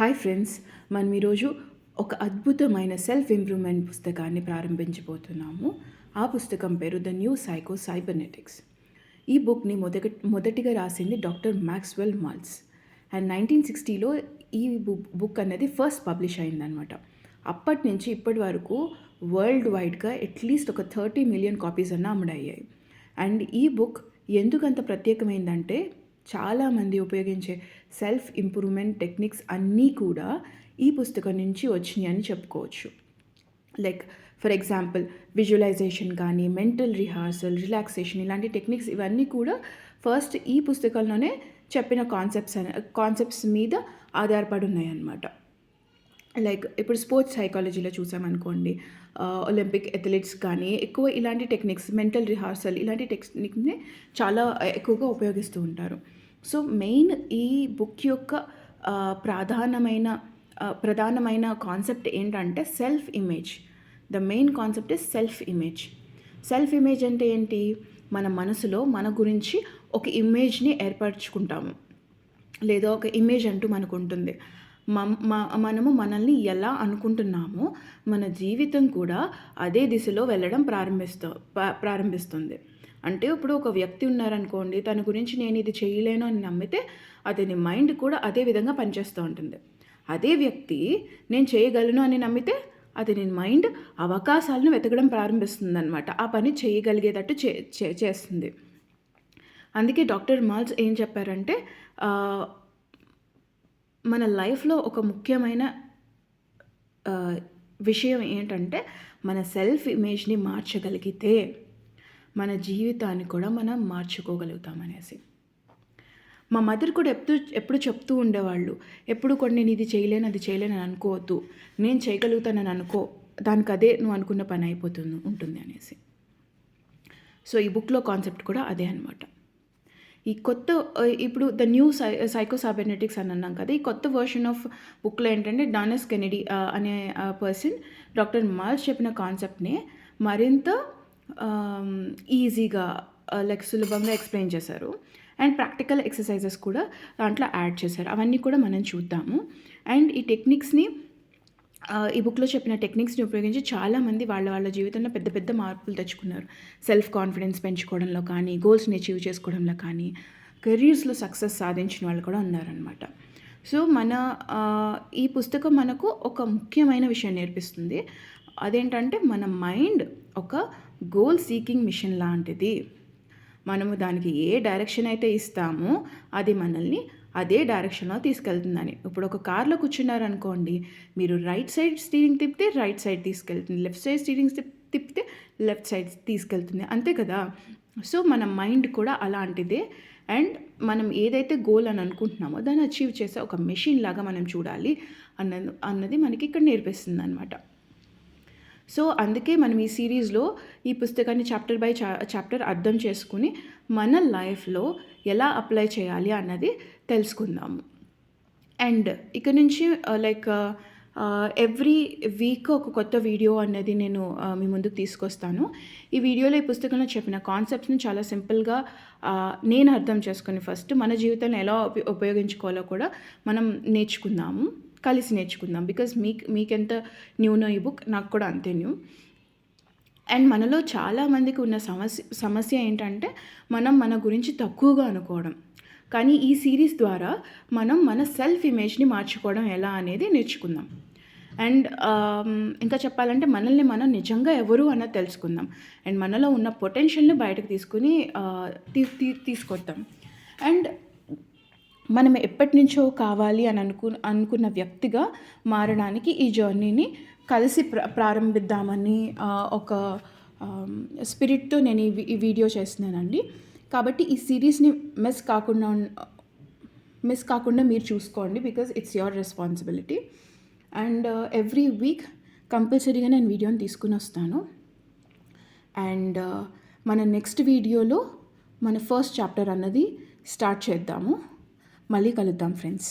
Hi friends, మనం ఈరోజు ఒక అద్భుతమైన సెల్ఫ్ ఇంప్రూవ్మెంట్ పుస్తకాన్ని ప్రారంభించబోతున్నాము. ఆ పుస్తకం పేరు ద న్యూ సైకో సైబర్నెటిక్స్. ఈ బుక్ని మొదటిగా రాసింది డాక్టర్ మ్యాక్స్వెల్ మాల్ట్జ్. అండ్ 1960లో ఈ బుక్ అనేది ఫస్ట్ పబ్లిష్ అయిందనమాట. అప్పటి నుంచి ఇప్పటి వరకు వరల్డ్ వైడ్గా అట్లీస్ట్ ఒక 30 మిలియన్ కాపీస్ అన్న అమ్ముడయ్యాయి. అండ్ ఈ బుక్ ఎందుకంత ప్రత్యేకమైందంటే చాలామంది ఉపయోగించే సెల్ఫ్ ఇంప్రూవ్మెంట్ టెక్నిక్స్ అన్నీ కూడా ఈ పుస్తకం నుంచి వచ్చినాయి అని చెప్పుకోవచ్చు. లైక్ ఫర్ ఎగ్జాంపుల్ విజువలైజేషన్ కానీ, మెంటల్ రిహార్సల్, రిలాక్సేషన్, ఇలాంటి టెక్నిక్స్ ఇవన్నీ కూడా ఫస్ట్ ఈ పుస్తకంలోనే చెప్పిన కాన్సెప్ట్స్ మీద ఆధారపడి ఉన్నాయన్నమాట. లైక్ ఇప్పుడు స్పోర్ట్స్ సైకాలజీలో చూసామనుకోండి, ఒలింపిక్ అథ్లెట్స్ కానీ ఎక్కువ ఇలాంటి టెక్నిక్స్, మెంటల్ రిహార్సల్ ఇలాంటి టెక్నిక్ని చాలా ఎక్కువగా ఉపయోగిస్తూ ఉంటారు. సో మెయిన్ ఈ బుక్ యొక్క ప్రధానమైన కాన్సెప్ట్ ఏంటంటే self image. The main concept is self image. Self image అంటే ఏంటి? మన మనసులో మన గురించి ఒక ఇమేజ్ని ఏర్పరచుకుంటాము, లేదా ఒక ఇమేజ్ అంటూ మనకు ఉంటుంది. మనము మనల్ని ఎలా అనుకుంటున్నామో మన జీవితం కూడా అదే దిశలో వెళ్ళడం ప్రారంభిస్తుంది. అంటే ఇప్పుడు ఒక వ్యక్తి ఉన్నారనుకోండి, తన గురించి నేను ఇది చేయలేను అని నమ్మితే అతని మైండ్ కూడా అదే విధంగా పనిచేస్తూ ఉంటుంది. అదే వ్యక్తి నేను చేయగలను అని నమ్మితే అతని మైండ్ అవకాశాలను వెతకడం ప్రారంభిస్తుంది అనమాట. ఆ పని చేయగలిగేటట్టు చేస్తుంది. అందుకే డాక్టర్ మాల్ట్జ్ ఏం చెప్పారంటే, మన లైఫ్లో ఒక ముఖ్యమైన విషయం ఏంటంటే మన సెల్ఫ్ ఇమేజ్ని మార్చగలిగితే మన జీవితాన్ని కూడా మనం మార్చుకోగలుగుతామనేసి. మా మదర్ కూడా ఎప్పుడు చెప్తూ ఉండేవాళ్ళు, ఎప్పుడు కూడా నేను ఇది చేయలేను అది చేయలేను అని అనుకోవద్దు, నేను చేయగలుగుతానని అనుకో, దానికి అదే నువ్వు అనుకున్న పని ఉంటుంది అనేసి. సో ఈ బుక్లో కాన్సెప్ట్ కూడా అదే అనమాట. ఈ ఇప్పుడు ద న్యూ సైకో సైబర్నెటిక్స్ అని అన్నాం కదా, ఈ కొత్త వర్షన్ ఆఫ్ బుక్లో ఏంటంటే డానస్ కెనెడీ అనే పర్సన్ డాక్టర్ మాల్ట్జ్ చెప్పిన కాన్సెప్ట్ని మరింత ఈజీగా లైక్ సులభంగా ఎక్స్ప్లెయిన్ చేశారు. అండ్ ప్రాక్టికల్ ఎక్సర్సైజెస్ కూడా దాంట్లో యాడ్ చేశారు. అవన్నీ కూడా మనం చూద్దాము. అండ్ ఈ టెక్నిక్స్ని, ఈ బుక్లో చెప్పిన టెక్నిక్స్ని ఉపయోగించి చాలామంది వాళ్ళ జీవితంలో పెద్ద పెద్ద మార్పులు తెచ్చుకున్నారు. సెల్ఫ్ కాన్ఫిడెన్స్ పెంచుకోవడంలో కానీ, గోల్స్ని అచీవ్ చేసుకోవడంలో కానీ, కెరీర్స్లో సక్సెస్ సాధించిన వాళ్ళు కూడా ఉన్నారనమాట. సో ఈ పుస్తకం మనకు ఒక ముఖ్యమైన విషయం నేర్పిస్తుంది. అదేంటంటే మన మైండ్ ఒక గోల్ సీకింగ్ మిషన్ లాంటిది. మనము దానికి ఏ డైరెక్షన్ అయితే ఇస్తామో అది మనల్ని అదే డైరెక్షన్లో తీసుకెళ్తుందని. ఇప్పుడు ఒక కార్లో కూర్చున్నారనుకోండి, మీరు రైట్ సైడ్ స్టీరింగ్ తిప్పితే రైట్ సైడ్ తీసుకెళ్తుంది, లెఫ్ట్ సైడ్ స్టీరింగ్ తిప్పితే లెఫ్ట్ సైడ్ తీసుకెళ్తుంది, అంతే కదా. సో మన మైండ్ కూడా అలాంటిదే. అండ్ మనం ఏదైతే గోల్ అని అనుకుంటున్నామో దాన్ని అచీవ్ చేసే ఒక మెషిన్ లాగా మనం చూడాలి అన్నది మనకి ఇక్కడ నేర్పిస్తుంది అనమాట. సో అందుకే మనం ఈ సిరీస్లో ఈ పుస్తకాన్ని చాప్టర్ బై చాప్టర్ అర్థం చేసుకుని మన లైఫ్లో ఎలా అప్లై చేయాలి అన్నది తెలుసుకుందాము. అండ్ ఇక్కడ నుంచి లైక్ ఎవ్రీ వీక్ ఒక కొత్త వీడియో అన్నది నేను మీ ముందుకు తీసుకొస్తాను. ఈ వీడియోలో ఈ పుస్తకంలో చెప్పిన కాన్సెప్ట్స్ని చాలా సింపుల్గా నేను అర్థం చేసుకుని ఫస్ట్ మన జీవితంలో ఎలా ఉపయోగించుకోవాలో కూడా మనం కలిసి నేర్చుకుందాం. బికాజ్ మీకెంత న్యూనో ఈ బుక్, నాకు కూడా అంతే న్యూ. అండ్ మనలో చాలామందికి ఉన్న సమస్య ఏంటంటే మన గురించి తక్కువగా అనుకోవడం. కానీ ఈ సిరీస్ ద్వారా మనం మన సెల్ఫ్ ఇమేజ్ని మార్చుకోవడం ఎలా అనేది నేర్చుకుందాం. అండ్ ఇంకా చెప్పాలంటే మనల్ని మనం నిజంగా ఎవరు అన్నది తెలుసుకుందాం. అండ్ మనలో ఉన్న పొటెన్షియల్ని బయటకు తీసుకొద్దాం. అండ్ మనం ఎప్పటి నుంచో కావాలి అని అనుకున్న వ్యక్తిగా మారడానికి ఈ జర్నీని కలిసి ప్రారంభిద్దామని ఒక స్పిరిట్తో నేను ఈ వీడియో చేస్తున్నానండి. కాబట్టి ఈ సిరీస్ని మిస్ కాకుండా మీరు చూసుకోండి, because it's your responsibility. And every week కంపల్సరీగా నేను వీడియోని తీసుకుని వస్తాను. అండ్ మన నెక్స్ట్ వీడియోలో మన ఫస్ట్ చాప్టర్ అన్నది స్టార్ట్ చేద్దాము. మళ్ళీ కలుద్దాం ఫ్రెండ్స్.